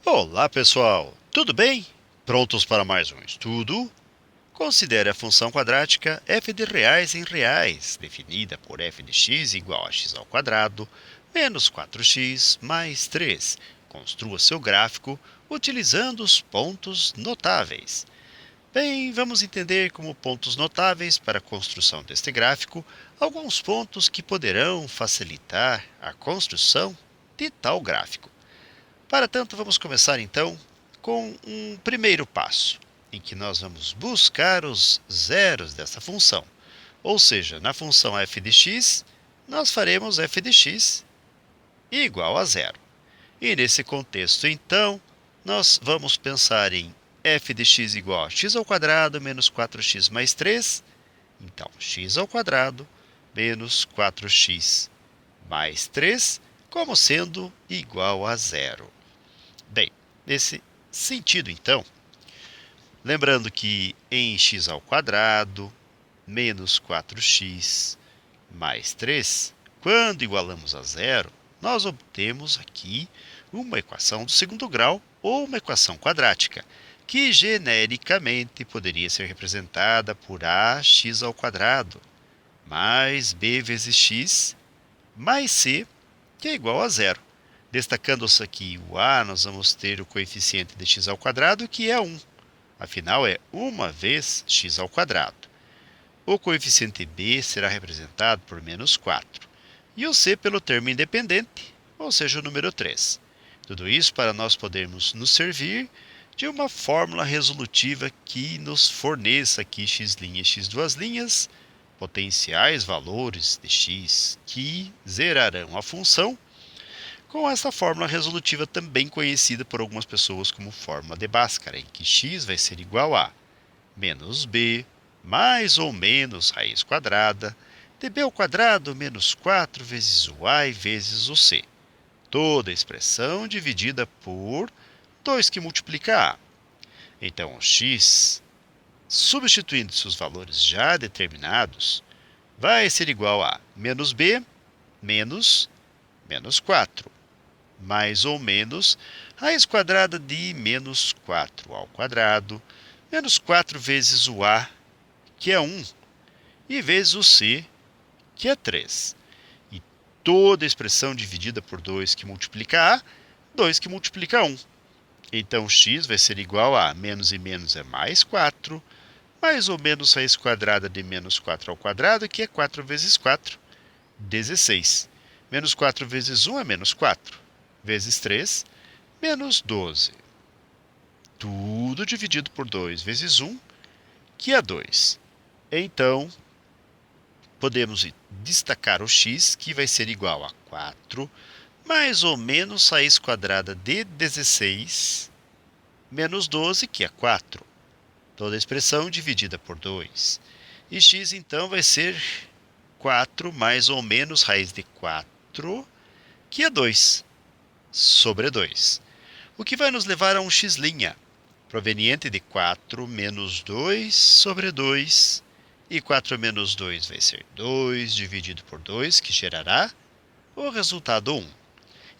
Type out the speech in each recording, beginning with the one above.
Olá pessoal, tudo bem? Prontos para mais um estudo? Considere a função quadrática f de reais em reais, definida por f de x igual a x ao quadrado menos 4x mais 3. Construa seu gráfico utilizando os pontos notáveis. Bem, vamos entender como pontos notáveis para a construção deste gráfico alguns pontos que poderão facilitar a construção de tal gráfico. Para tanto, vamos começar então com um primeiro passo, em que nós vamos buscar os zeros dessa função. Ou seja, na função f de x, nós faremos f de x igual a zero. E nesse contexto, então, nós vamos pensar em f de x igual a x ao quadrado menos 4x mais 3. Então, x ao quadrado menos 4x mais 3 como sendo igual a zero. Bem, nesse sentido, então, lembrando que em x ao quadrado menos 4x mais 3, quando igualamos a zero, nós obtemos aqui uma equação do segundo grau ou uma equação quadrática, que genericamente poderia ser representada por ax ao quadrado mais b vezes x mais c, que é igual a zero. Destacando-se aqui o a, nós vamos ter o coeficiente de x ao quadrado, que é 1. Afinal, é 1 vezes x ao quadrado. O coeficiente b será representado por menos 4. E o c pelo termo independente, ou seja, o número 3. Tudo isso para nós podermos nos servir de uma fórmula resolutiva que nos forneça aqui x' e x2', potenciais valores de x que zerarão a função, com essa fórmula resolutiva também conhecida por algumas pessoas como fórmula de Bhaskara, em que x vai ser igual a menos b mais ou menos raiz quadrada de b ao quadrado menos 4 vezes o a vezes o c. Toda a expressão dividida por 2 que multiplica a. Então, o x, substituindo seus valores já determinados, vai ser igual a menos b menos 4 mais ou menos raiz quadrada de menos 4 ao quadrado, menos 4 vezes o a, que é 1, e vezes o c, que é 3. E toda a expressão dividida por 2 que multiplica a, 2 que multiplica 1. Então, x vai ser igual a menos e menos é mais 4, mais ou menos raiz quadrada de menos 4 ao quadrado, que é 4 vezes 4, 16. Menos 4 vezes 1 é menos 4. Vezes 3, menos 12. Tudo dividido por 2 vezes 1, que é 2. Então, podemos destacar o x, que vai ser igual a 4, mais ou menos raiz quadrada de 16, menos 12, que é 4. Toda a expressão dividida por 2. E x, então, vai ser 4 mais ou menos raiz de 4, que é 2, sobre 2. O que vai nos levar a um x', proveniente de 4 menos 2 sobre 2. E 4 menos 2 vai ser 2 dividido por 2, que gerará o resultado 1.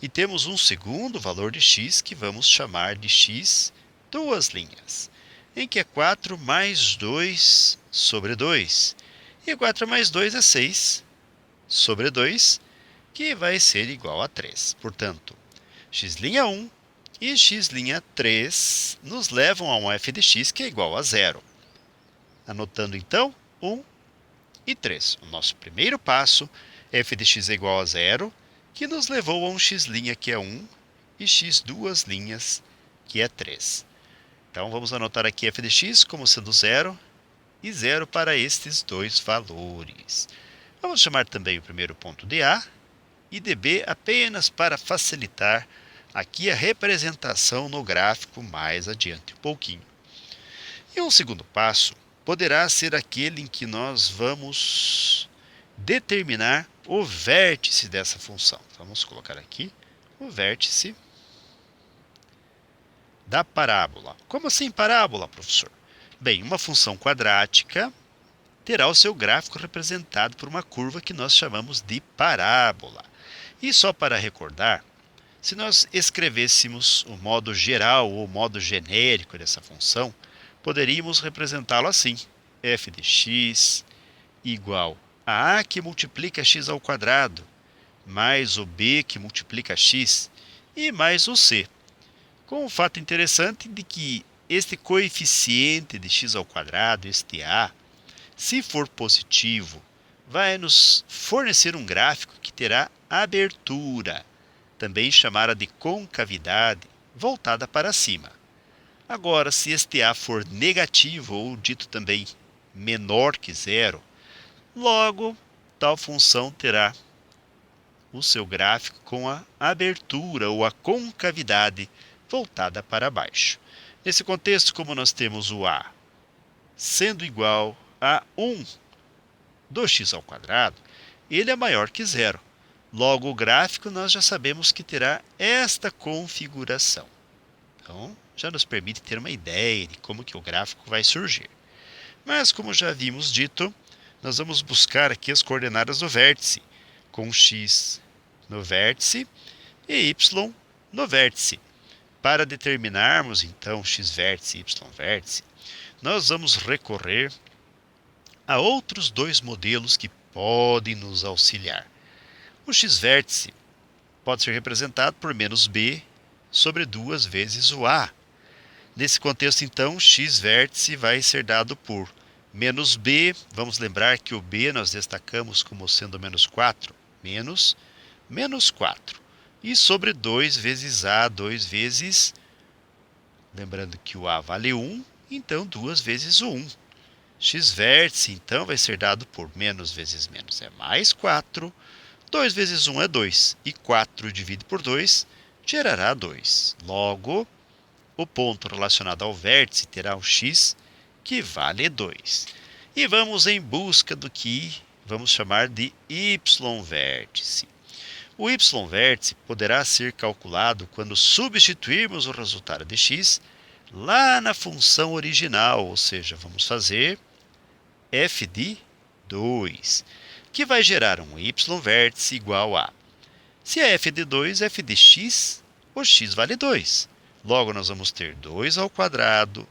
E temos um segundo valor de x que vamos chamar de x duas linhas, em que é 4 mais 2 sobre 2. E 4 mais 2 é 6 sobre 2, que vai ser igual a 3. Portanto, x'1 e x'3 nos levam a um f de x que é igual a zero. Anotando então 1 e 3. O nosso primeiro passo, f de x é igual a zero, que nos levou a um x' que é 1 e x duas linhas que é 3. Então vamos anotar aqui f de x como sendo zero e zero para estes dois valores. Vamos chamar também o primeiro ponto de A e de B apenas para facilitar aqui a representação no gráfico mais adiante um pouquinho. E um segundo passo poderá ser aquele em que nós vamos determinar o vértice dessa função. Vamos colocar aqui o vértice da parábola. Como assim parábola, professor? Bem, uma função quadrática terá o seu gráfico representado por uma curva que nós chamamos de parábola. E só para recordar, Se nós escrevêssemos o modo geral ou o modo genérico dessa função, poderíamos representá-lo assim: f de x igual a que multiplica x ao quadrado, mais o b que multiplica x, e mais o c. Com o fato interessante de que este coeficiente de x ao quadrado, este a, se for positivo, vai nos fornecer um gráfico que terá abertura, também chamada de concavidade, voltada para cima. Agora, se este a for negativo, ou dito também menor que zero, logo tal função terá o seu gráfico com a abertura ou a concavidade voltada para baixo. Nesse contexto, como nós temos o a sendo igual a 1 do x ao quadrado, ele é maior que zero. Logo, o gráfico nós já sabemos que terá esta configuração. Então, já nos permite ter uma ideia de como que o gráfico vai surgir. Mas, como já havíamos dito, nós vamos buscar aqui as coordenadas do vértice, com x no vértice e y no vértice. Para determinarmos, então, x vértice e y vértice, nós vamos recorrer a outros dois modelos que podem nos auxiliar. O x-vértice pode ser representado por menos b sobre 2 vezes o a. Nesse contexto, então, x-vértice vai ser dado por menos b. Vamos lembrar que o b nós destacamos como sendo menos 4. Menos 4. E sobre 2 vezes a, 2 vezes... Lembrando que o a vale 1, então 2 vezes o 1. X-vértice, então, vai ser dado por menos vezes menos é mais 4. 2 vezes 1 é 2. E 4 dividido por 2 gerará 2. Logo, o ponto relacionado ao vértice terá um x que vale 2. E vamos em busca do que vamos chamar de y-vértice. O y-vértice poderá ser calculado quando substituirmos o resultado de x lá na função original, ou seja, vamos fazer f de 2, que vai gerar um y-vértice igual a, se é f de 2, f de x, o x vale 2. Logo, nós vamos ter 2 ao quadrado,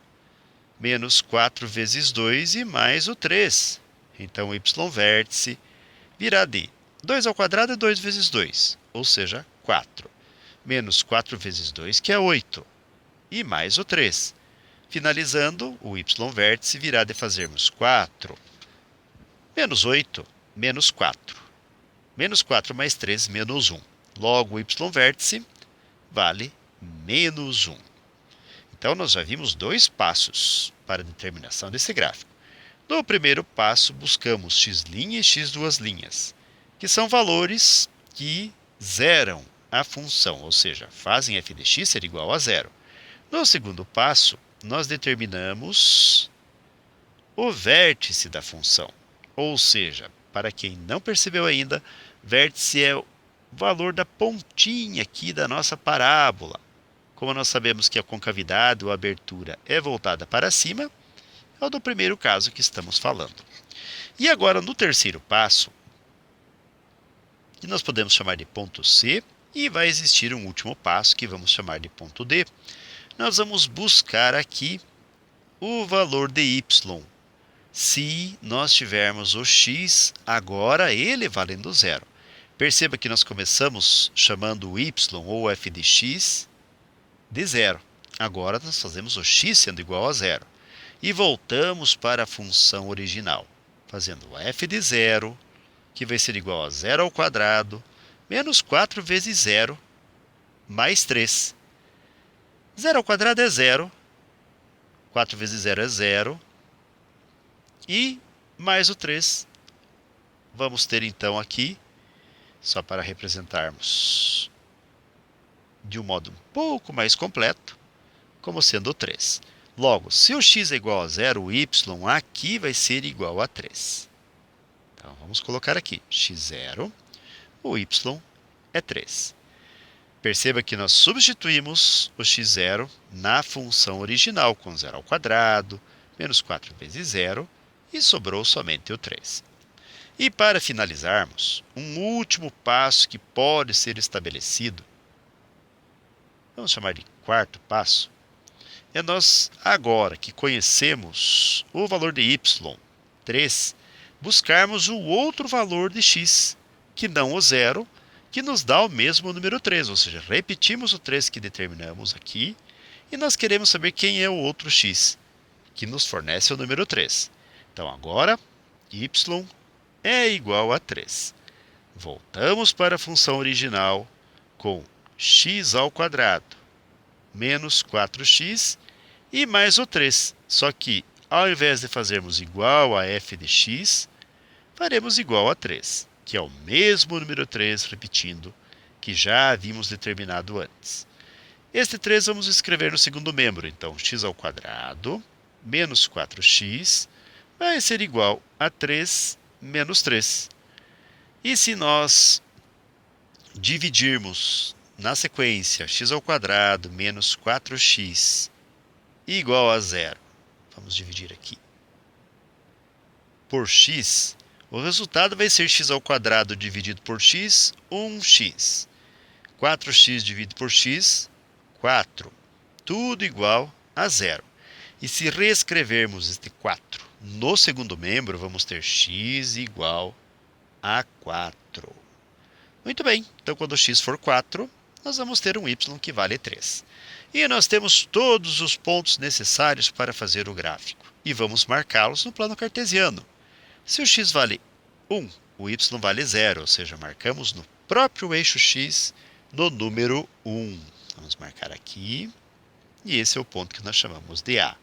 menos 4 vezes 2 e mais o 3. Então, o y-vértice virá de 2 ao quadrado é 2 vezes 2, ou seja, 4. Menos 4 vezes 2, que é 8. E mais o 3. Finalizando, o y-vértice virá de fazermos 4 menos 8, menos 4. Menos 4 mais 3, menos 1. Logo, o y-vértice vale menos 1. Então, nós já vimos dois passos para a determinação desse gráfico. No primeiro passo, buscamos x' e x duas linhas, que são valores que zeram a função, ou seja, fazem f de x ser igual a zero. No segundo passo, nós determinamos o vértice da função, ou seja, para quem não percebeu ainda, vértice é o valor da pontinha aqui da nossa parábola. Como nós sabemos que a concavidade ou abertura é voltada para cima, é o do primeiro caso que estamos falando. E agora, no terceiro passo, que nós podemos chamar de ponto C, e vai existir um último passo que vamos chamar de ponto D, nós vamos buscar aqui o valor de y. Se nós tivermos o x, agora ele valendo zero. Perceba que nós começamos chamando o y ou f de x de zero. Agora nós fazemos o x sendo igual a zero. E voltamos para a função original, fazendo o f de zero, que vai ser igual a zero ao quadrado, menos 4 vezes zero, mais 3. Zero ao quadrado é zero, 4 vezes zero é zero, e mais o 3. Vamos ter então aqui, só para representarmos de um modo um pouco mais completo, como sendo o 3. Logo, se o x é igual a zero, o y aqui vai ser igual a 3. Então, vamos colocar aqui, x0, o y é 3. Perceba que nós substituímos o x0 na função original, com zero ao quadrado, menos 4 vezes zero, e sobrou somente o 3. E para finalizarmos, um último passo que pode ser estabelecido vamos chamar de quarto passo, é nós, agora que conhecemos o valor de y, 3, buscarmos o outro valor de x, que não o zero, que nos dá o mesmo número 3, ou seja, repetimos o 3 que determinamos aqui, e nós queremos saber quem é o outro x, que nos fornece o número 3. Então agora, y é igual a 3. Voltamos para a função original com x ao quadrado menos 4x e mais o 3. Só que, ao invés de fazermos igual a f de x, faremos igual a 3, que é o mesmo número 3, repetindo, que já havíamos determinado antes. Este 3 vamos escrever no segundo membro, então x ao quadrado menos 4x vai ser igual a 3 menos 3. E se nós dividirmos na sequência x ao quadrado menos 4x igual a zero, vamos dividir aqui, por x, o resultado vai ser x ao quadrado dividido por x, 1x. 4x dividido por x, 4. Tudo igual a zero. E se reescrevermos este 4 no segundo membro, vamos ter x igual a 4. Muito bem, então quando x for 4, nós vamos ter um y que vale 3. E nós temos todos os pontos necessários para fazer o gráfico. E vamos marcá-los no plano cartesiano. Se o x vale 1, o y vale 0, ou seja, marcamos no próprio eixo x no número 1. Vamos marcar aqui, e esse é o ponto que nós chamamos de A.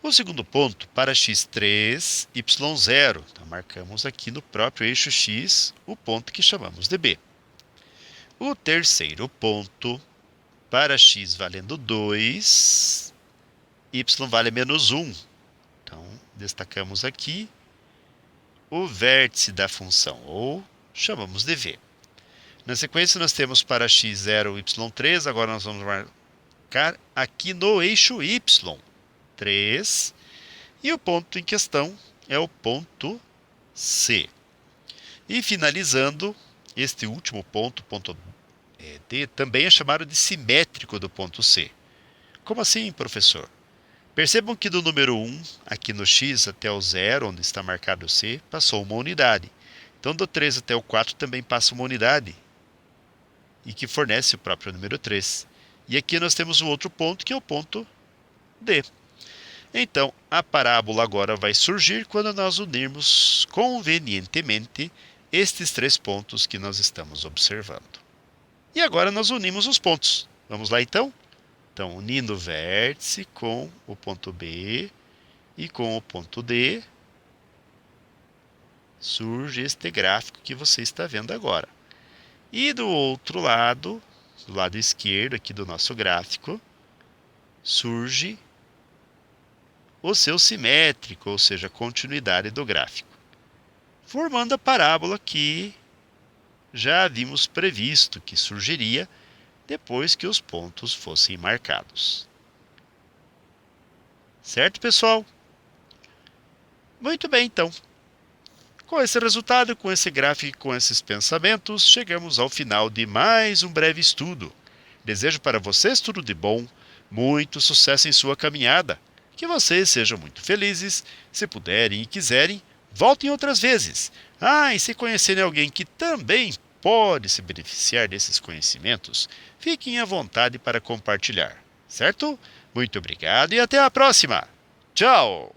O segundo ponto, para x3, y0. Então, marcamos aqui no próprio eixo x o ponto que chamamos de B. O terceiro ponto, para x valendo 2, y vale menos 1. Então, destacamos aqui o vértice da função, ou chamamos de V. Na sequência, nós temos para x0, y3. Agora nós vamos marcar aqui no eixo y, 3. E o ponto em questão é o ponto C. E finalizando, este último ponto, ponto D, também é chamado de simétrico do ponto C. Como assim, professor? Percebam que do número 1, aqui no x até o 0, onde está marcado C, passou uma unidade. Então, do 3 até o 4 também passa uma unidade, e que fornece o próprio número 3. E aqui nós temos o outro ponto, que é o ponto D. Então, a parábola agora vai surgir quando nós unirmos convenientemente estes 3 pontos que nós estamos observando. E agora nós unimos os pontos. Vamos lá então? Então, unindo o vértice com o ponto B e com o ponto D, surge este gráfico que você está vendo agora. E do outro lado, do lado esquerdo aqui do nosso gráfico, surge o seu simétrico, ou seja, a continuidade do gráfico, formando a parábola que já havíamos previsto que surgiria depois que os pontos fossem marcados. Certo, pessoal? Muito bem, então. Com esse resultado, com esse gráfico e com esses pensamentos, chegamos ao final de mais um breve estudo. Desejo para vocês tudo de bom, muito sucesso em sua caminhada. Que vocês sejam muito felizes. Se puderem e quiserem, voltem outras vezes. E se conhecerem alguém que também pode se beneficiar desses conhecimentos, fiquem à vontade para compartilhar, certo? Muito obrigado e até a próxima! Tchau!